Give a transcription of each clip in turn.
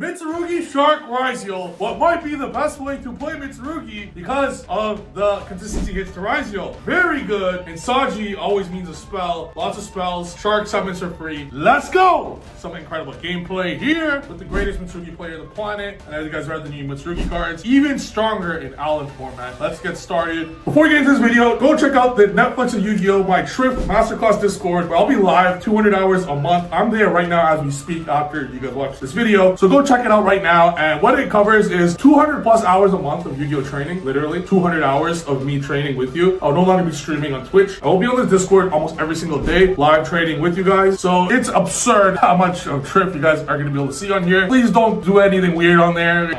Mitsurugi Shark Ryzeal. What might be the best way to play Mitsurugi because of the consistency hits to Ryzeal. Very good. And Saji always means a spell. Lots of spells. Shark summons are free. Let's go! Some incredible gameplay here with the greatest Mitsurugi player on the planet. And as you guys read the new Mitsurugi cards, even stronger in Allen format. Let's get started. Before we get into this video, go check out the Netflix and Yu-Gi-Oh! My Trif Masterclass Discord, where I'll be live 200 hours a month. I'm there right now as we speak after you guys watch this video. So go check it out right now. And what it covers is 200 plus hours a month of Yu-Gi-Oh! Training. Literally 200 hours of me training with you. I'll no longer be streaming on Twitch. I will be on the Discord almost every single day, live trading with you guys. So it's absurd how much of Trif you guys are going to be able to see on here. Please don't do anything weird on there.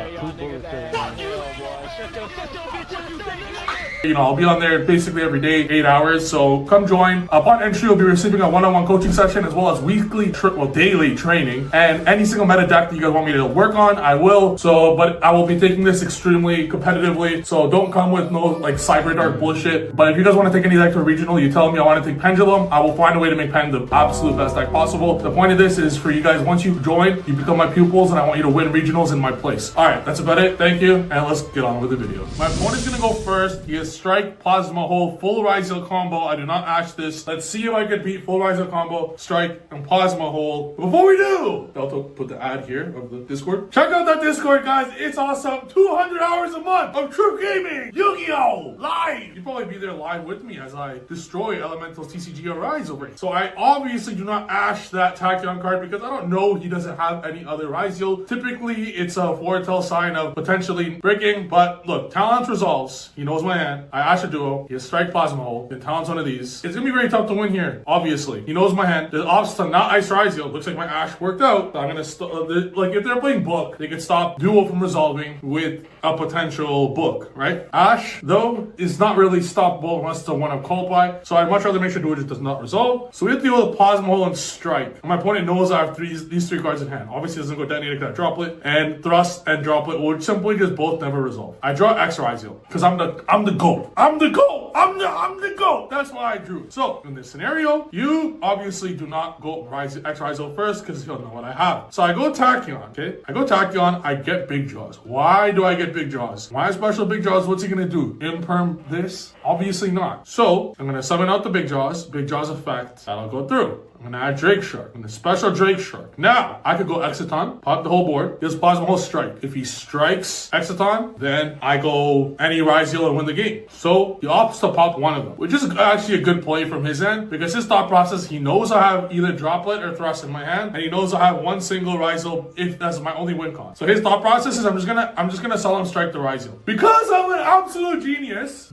You know, I'll be on there basically every day, 8 hours. So come join. Upon entry, you'll be receiving a one-on-one coaching session as well as weekly, daily training. And any single meta deck that you guys want me to work on, I will. So, but I will be taking this extremely competitively. So don't come with no like cyber dark bullshit. But if you guys want to take any deck to a regional, you tell me I want to take Pendulum. I will find a way to make Pen the absolute best deck possible. The point of this is for you guys, once you join, you become my pupils and I want you to win regionals in my place. All right, that's about it. Thank you. And let's get on with the video. My opponent's going to go first. He is Strike, Plasma Hole, full Ryzeal combo. I do not ash this. Let's see if I can beat full Ryzeal combo, Strike, and Plasma Hole. Before we do, I'll put the ad here of the Discord. Check out that Discord, guys. It's awesome. 200 hours a month of true gaming. Yu-Gi-Oh! Live. You'll probably be there live with me as I destroy Elementals TCG or Ryzeal. So I obviously do not ash that Tachyon card because I don't know he doesn't have any other Ryzeal. Typically, it's a foretell sign of potentially breaking. But look, Talents resolves. He knows my hand. I ash a duo. He has Strike, Plasma Hole. And Talents one of these. It's gonna be very tough to win here. Obviously, he knows my hand. The opts to not ice Ryzeal. Looks like my ash worked out. So I'm gonna like if they're playing book, they could stop duo from resolving with a potential book, right? Ash though is not really stoppable unless it's a one-up Kolpai. So I'd much rather make sure duo just does not resolve. So we have to deal with Plasma Hole and Strike. My opponent knows I have these three cards in hand. Obviously, it doesn't go detonator because I droplet, and Thrust and Droplet would simply just both never resolve. I draw X Ryzeal because I'm the GOAT. I'm the GOAT. I'm the GOAT. That's why I drew. So in this scenario, you obviously do not go X Ryzeal first because you don't know what I have. So I go Tachyon, okay? I go Tachyon, I get big draws. Why do I get big draws? Why special big draws? What's he gonna do? Imperm this? Obviously not. So I'm gonna summon out the big draws effect. That'll go through. I'm gonna add Drake Shark. I'm gonna special Drake Shark. Now, I could go Exciton, pop the whole board. This Plasma Hole Strike. If he strikes Exciton, then I go any Ryzeal and win the game. So he opts to pop one of them, which is actually a good play from his end because his thought process, he knows I have either Droplet or Thrust in my hand, and he knows I have one single Ryzeal if that's my only win con. So his thought process is I'm just gonna Solemn Strike the Ryzeal. Because I'm an absolute genius.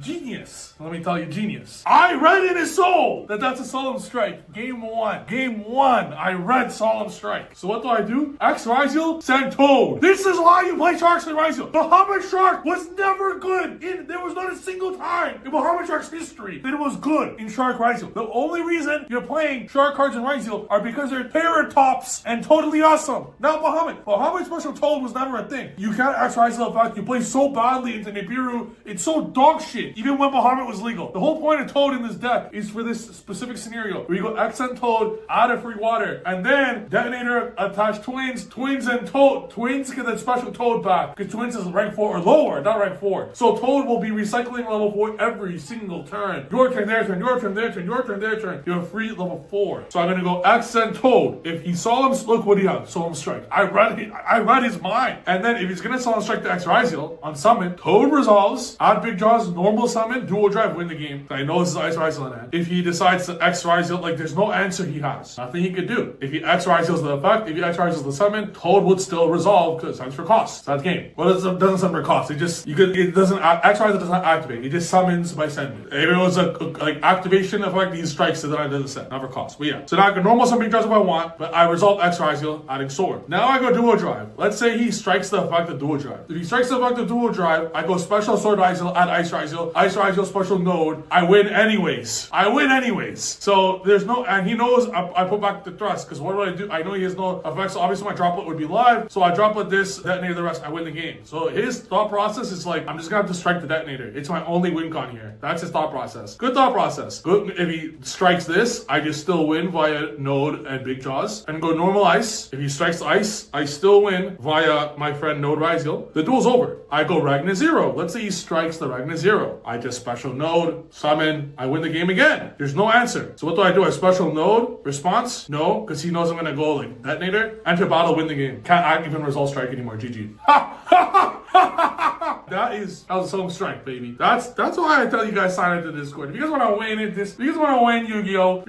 Let me tell you, genius. I read in his soul that that's a Solemn Strike. Game one, I read Solemn Strike. So what do? X Ryzeal, send Toad. This is why you play Sharks and Ryzeal. Bahamut Shark was never good. There was not a single time in Bahamut Shark's history that it was good in Shark Ryzeal. The only reason you're playing Shark cards in Ryzeal are because they're Terratops and totally awesome. Now Bahamut special Toad was never a thing. You can't X Ryzeal effect. You play so badly into Nibiru. It's so dog shit. Even when Bahamut was legal. The whole point of Toad in this deck is for this specific scenario where you go X and Toad, add a free water, and then Detonator attach Twins and Toad. Twins get that special Toad back because Twins is rank 4 or lower, not rank 4. So Toad will be recycling level 4 every single turn. Your turn, their turn, your turn, their turn, your turn, their turn. You have free level 4. So I'm gonna go X and Toad. If he Solemn, look what he has. Solemn Strike. I read his mind. And then if he's gonna Solemn Strike the X Ryzeal on summon, Toad resolves, add big draws, normal summon, dual drive, win the game. I know this is Ice Ryzeal in hand. If he decides to X Ryzeal, like there's no answer he has. Nothing he could do. If he X Ryzeals the effect, if he X Ryzeals the summon, Toad would still resolve because it stands for cost. That's game. Well, it doesn't stand for cost. X Ryzeal does not activate. It just summons by sending. If it was a activation effect, he strikes it, then it doesn't set. Not for cost. But yeah. So now I can normal summon big draws if I want, but I resolve X Ryzeal, adding sword. Now I go dual drive. Let's say he strikes the effect of dual drive. If he strikes the effect of dual drive, I go special sword Ryzeal, add Ice Ryzeal, special node. I win anyways. So there's no, and he knows goes, I put back the thrust, because what do? I know he has no effects, so obviously my droplet would be live, so I droplet this, detonate the rest, I win the game. So his thought process is like, I'm just gonna have to strike the detonator. It's my only win con here. That's his thought process. Good thought process. Good. If he strikes this, I just still win via node and big jaws, and go normal ice. If he strikes the ice, I still win via my friend node Ryzeal. The duel's over. I go Ragnar 0. Let's say he strikes the Ragnar 0. I just special node, summon, I win the game again. There's no answer. So what do? I special node, response? No, because he knows I'm gonna go like detonator, enter battle, win the game. Can't even result strike anymore. GG. That was some strength, baby. That's why I tell you guys sign into Discord. If you guys want to win it, if you guys want to win Yu-Gi-Oh,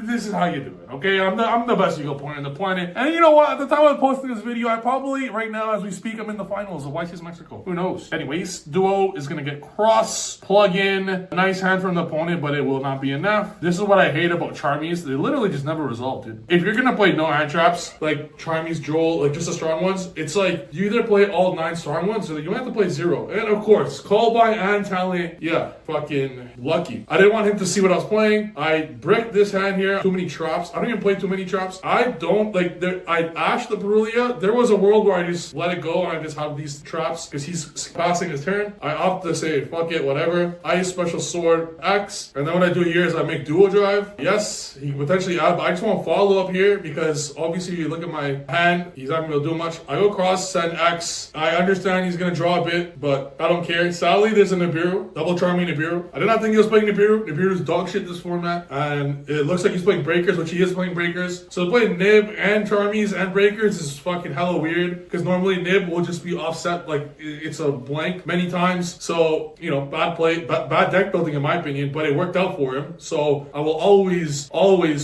this is how you do it. Okay, I'm the best Yu-Gi-Oh player in the planet. And you know what? At the time of posting this video, I probably right now as we speak, I'm in the finals of YCS Mexico. Who knows? Anyways, duo is gonna get cross plug in a nice hand from the opponent, but it will not be enough. This is what I hate about Charmies. They literally just never resolve, dude. If you're gonna play no hand traps like Charmies, Joel, like just the strong ones, it's like you either play all 9 strong ones or you have to play 0. And of course, call by and talent, yeah, fucking lucky. I didn't want him to see what I was playing. I bricked this hand here. Too many traps. I don't even play too many traps. I don't like. I ashed the Berulia. There was a world where I just let it go and I just have these traps because he's passing his turn. I opt to say fuck it, whatever. I use special sword X, and then what I do here is I make dual drive. Yes, he can potentially add, but I just want to follow up here because obviously you look at my hand, he's not gonna be able to do much. I go cross, send X. I understand he's gonna draw a bit, but I don't care. Sadly, there's a Nibiru, double charming Nibiru. I did not think he was playing Nibiru. Nibiru's dog shit this format, and it looks like he's playing breakers, which he is playing breakers. So to play Nib and Charmies and breakers is fucking hella weird because normally Nib will just be offset like it's a blank many times. So you know, bad play, bad deck building in my opinion, but it worked out for him. So I will always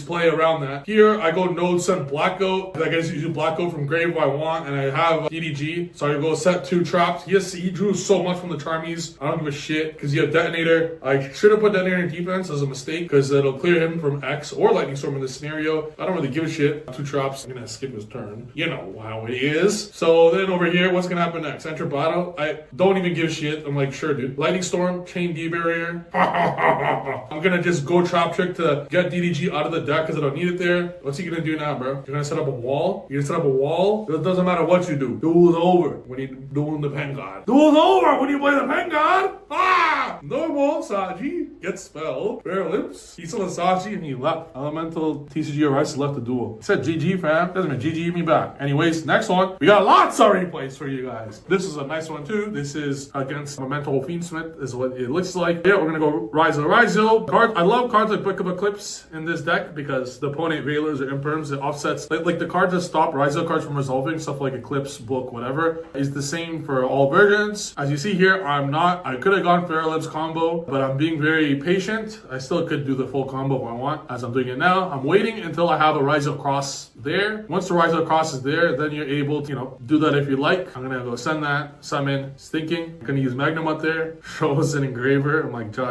play around that. Here I go node send Black Goat. I guess you do Black Goat from grave if I want, and I have DDG. So I go set 2 traps. Yes, he drew so much from the Charmies. I don't give a shit because you have detonator. I should have put detonator in defense as a mistake because it'll clear him from X or lightning storm in this scenario. I don't really give a shit. 2 traps. I'm gonna skip his turn. You know how it is. So then over here, what's gonna happen next? Enter battle. I don't even give a shit. I'm like, sure, dude. Lightning storm, chain D barrier. I'm gonna just go trap trick to get DDG out of the deck because I don't need it there. What's he gonna do now, bro? You're gonna set up a wall? You're gonna set up a wall? It doesn't matter what you do. Duel's over when you're doing the pen god. Duel's over when you play the pen god. Ah! Normal Saji gets spelled. Bare lips. He saw the Saji and he left. Elemental TCG or Ryzeal left the duel. He said GG, fam. Doesn't mean GG me back. Anyways, next one. We got lots of replays for you guys. This is a nice one too. This is against Memento Fiendsmith is what it looks like. Yeah, we're gonna go Ryzeal. Card. I love cards like Book of Eclipse in this deck because the opponent Veilers or Imperms, it offsets like the cards that stop Ryzeal cards from resolving, stuff like Eclipse, Book, whatever, is the same for all versions. As you see here, I could have gone Fair Lips combo, but I'm being very patient. I still could do the full combo if I want, as I'm doing it now. I'm waiting until I have a Ryzeal cross there. Once the Ryzeal cross is there, then you're able to, do that if you like. I'm gonna go send that, summon, Stinking. I'm gonna use Magnum up there, shows an engraver. I'm like, ja.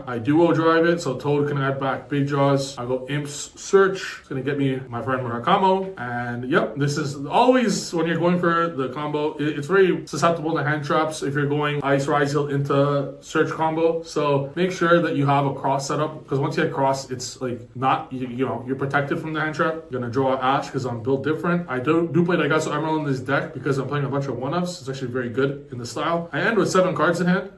I duo drive it, so Toad can add back big jaws. I go Imps Search. It's gonna get me my friend Murakamo. And yep, this is always when you're going for the combo, it's very susceptible to hand traps if you're going Ice Ryzeal into Search combo. So make sure that you have a cross setup because once you hit cross, it's like not, you're protected from the hand trap. I'm gonna draw Ash because I'm built different. I do play Daigatsu Emerald in this deck because I'm playing a bunch of 1-ups. It's actually very good in the style. I end with 7 cards in hand.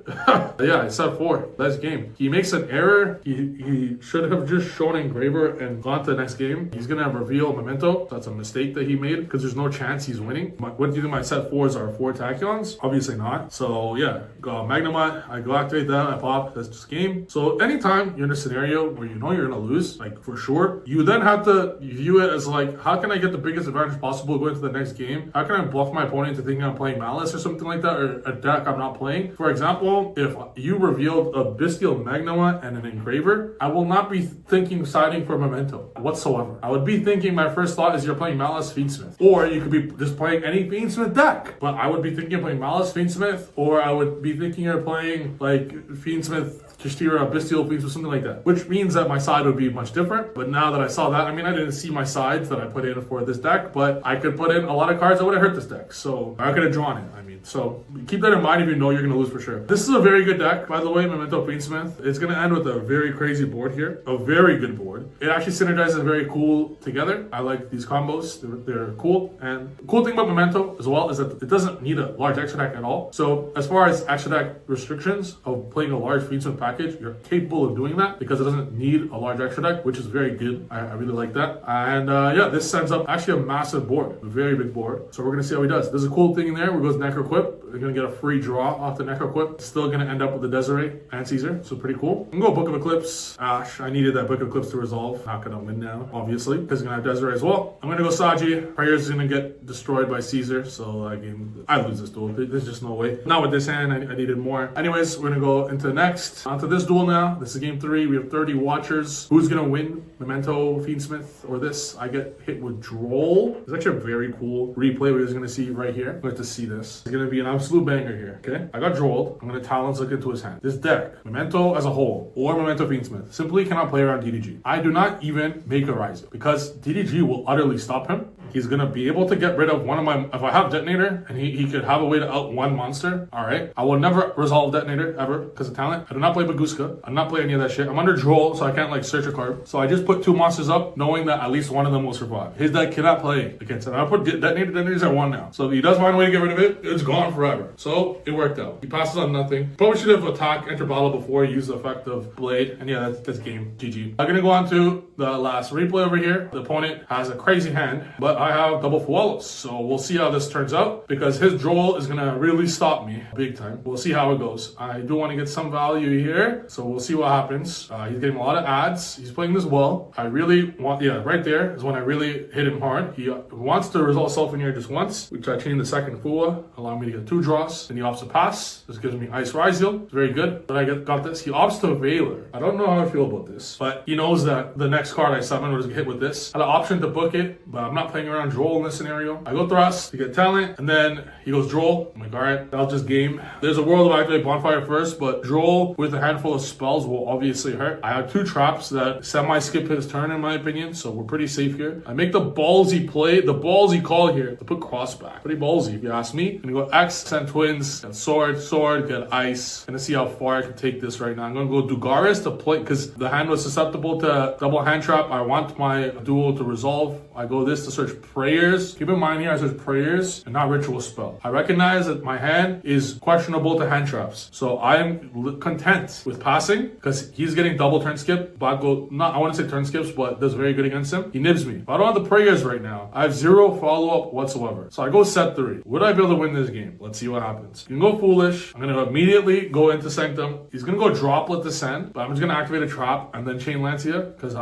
Yeah, I said 4. Last game. He makes an error. He should have just shown Engraver and gone to the next game. He's gonna reveal Memento. That's a mistake that he made because there's no chance he's winning. What do you think my set 4s are? 4 Tachyons? Obviously not. So yeah, go Magnemite. I go activate that. I pop. That's just game. So anytime you're in a scenario where you know you're gonna lose, like for sure, you then have to view it as like, how can I get the biggest advantage possible going to the next game? How can I bluff my opponent into thinking I'm playing Malice or something like that, or a deck I'm not playing? For example, if you revealed a Bestial Magnema and an Engraver, I will not be thinking siding for Memento whatsoever. I would be thinking my first thought is you're playing Malice Fiendsmith. Or you could be just playing any Fiendsmith deck. But I would be thinking of playing Malice Fiendsmith Fiendsmith, or I would be thinking of playing like Fiendsmith, Kistira, Bestial Fiends, or something like that. Which means that my side would be much different. But now that I saw that, I mean, I didn't see my sides that I put in for this deck, but I could put in a lot of cards that would have hurt this deck. So I could have drawn it. I mean, so keep that in mind if you know you're going to lose for sure. This is a very good deck, by the way, Memento Fiendsmith. It's going to end with a very crazy board here. A very good board. It actually synergizes very cool together. I like these combos. They're cool. And the cool thing about Memento as well is that it doesn't need a large extra deck at all. So as far as extra deck restrictions of playing a large Fiendsmith package, you're capable of doing that because it doesn't need a large extra deck, which is very good. I really like that. And yeah, this sends up actually a massive board, a very big board. So we're going to see how he does. There's a cool thing in there where it goes Necroquip. We're going to get a free draw off the Necroquip. Still going to end up with the Desiree and Caesar. So pretty cool. I'm going to go Book of Eclipse. Ash. I needed that Book of Eclipse to resolve. Not going to win now, obviously, because I'm going to have Desiree as well. I'm going to go Saji. Prayers is going to get destroyed by Caesar. So I lose this duel. There's just no way. Not with this hand. I needed more. Anyways, we're going to go into the next. Onto this duel now. This is game 3. We have 30 watchers. Who's going to win? Memento, Fiendsmith, or this? I get hit with Droll. It's actually a very cool replay we're just going to see right here. We're going to see this. It's going to be an absolute banger here, okay? I got Drolled. I'm going to Talons look into his hand. This deck, Memento as a whole, or Memento Fiendsmith, simply cannot play around DDG. I do not even make a Ryzeal because DDG will utterly stop him. He's going to be able to get rid of one of my... If I have Detonator and he could have a way to out one monster, all right? I will never resolve Detonator ever because of talent. I do not play Baguska. I do not play any of that shit. I'm under Droll, so I can't like search a card. So I just put 2 monsters up knowing that at least one of them will survive. His deck cannot play against it. I put Detonator. Detonator's at 1 now. So if he does find a way to get rid of it, it's gone forever. So it worked out. He passes on nothing. Probably should have attacked Enter Battle before he used the effect of Blade. And yeah, that's game. GG. I'm going to go on to the last replay over here. The opponent has a crazy hand, but I have double Fualos. So we'll see how this turns out because his Droll is going to really stop me big time. We'll see how it goes. I do want to get some value here. So we'll see what happens. He's getting a lot of ads. He's playing this well. I really want, yeah, right there is when I really hit him hard. He wants to resolve Self-Engineer just once, which I chain the second Fua, allow me to get 2 draws. Then he opts to pass. This gives me Ice Ryzeal. It's very good. But I got this. He opts to Veiler. I don't know how I feel about this, but he knows that the next card I summon was hit with this. I had an option to book it, but I'm not playing around Droll in this scenario. I go Thrust to get talent, and then he goes Droll. I'm like, all right, I'll just game. There's a world where I activate Bonfire first, but Droll with a handful of spells will obviously hurt. I have 2 traps that semi-skip his turn in my opinion, so we're pretty safe here. I make the ballsy play, the ballsy call here to put Crossback. Pretty ballsy if you ask me. I'm gonna go X, send Twins, get Sword, get Ice. Gonna see how far I can take this right now. I'm gonna go Dugaris to play, because the hand was susceptible to double hand trap. I want my duel to resolve. I go this to search Prayers. Keep in mind here, I search Prayers and not Ritual Spell. I recognize that my hand is questionable to hand traps. So I'm content with passing because he's getting double turn skip. But I want to say turn skips, but does very good against him. He nibs me. If I don't have the Prayers right now, I have 0 follow-up whatsoever. So I go set 3. Would I be able to win this game? Let's see what happens. You can go Foolish. I'm going to immediately go into Sanctum. He's going to go Droplet Descent, but I'm just going to activate a trap and then chain Lancia because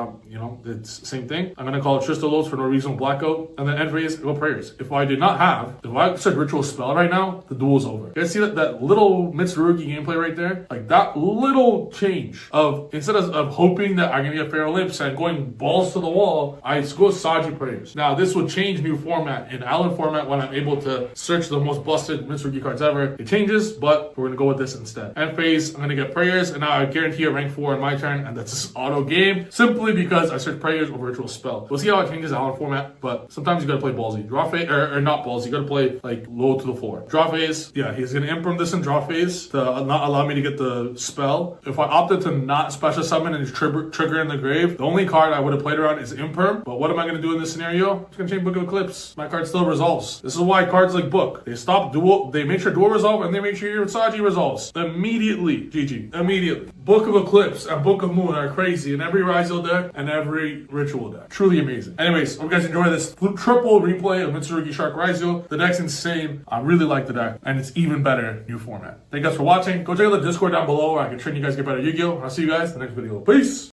it's the same thing. I'm going to call it Tristolos for no reason, Blackout, and then end phase, go Prayers. If I said Ritual Spell right now, the duel's over. You guys see that little Mitsurugi gameplay right there? Like that little change of instead of hoping that I'm going to get Pharaoh Lips and going balls to the wall, I go Saji Prayers. Now this would change new format in Allen format when I'm able to search the most busted Mitsurugi cards ever. It changes, but we're going to go with this instead. End phase, I'm going to get Prayers, and now I guarantee a rank 4 in my turn, and that's just auto game simply because I search Prayers over Ritual Spell. We'll see how it changes Allen format, but sometimes you got to play ballsy. Draw phase, or not ballsy. You got to play like low to the floor. Draw phase, yeah, he's going to imprint this in draw phase to not allow me to get the spell. If I opted to not special summon and just trigger in the grave, the only card I would have played around is Imperm. But what am I going to do in this scenario? I'm just going to chain Book of Eclipse. My card still resolves. This is why cards like Book, they stop duel, they make sure duel resolve, and they make sure your Saji resolves. Immediately. GG. Immediately. Book of Eclipse and Book of Moon are crazy in every Ryzeal deck and every Ritual deck. Truly amazing. Anyways, hope you guys enjoy this triple replay of Mitsurugi Shark Ryzeal. The deck's insane. I really like the deck, and it's even better new format. Thank you guys for watching. Go check out the Discord down below where I can train you guys to get better Yu-Gi-Oh! I'll see you guys in the next video. Peace!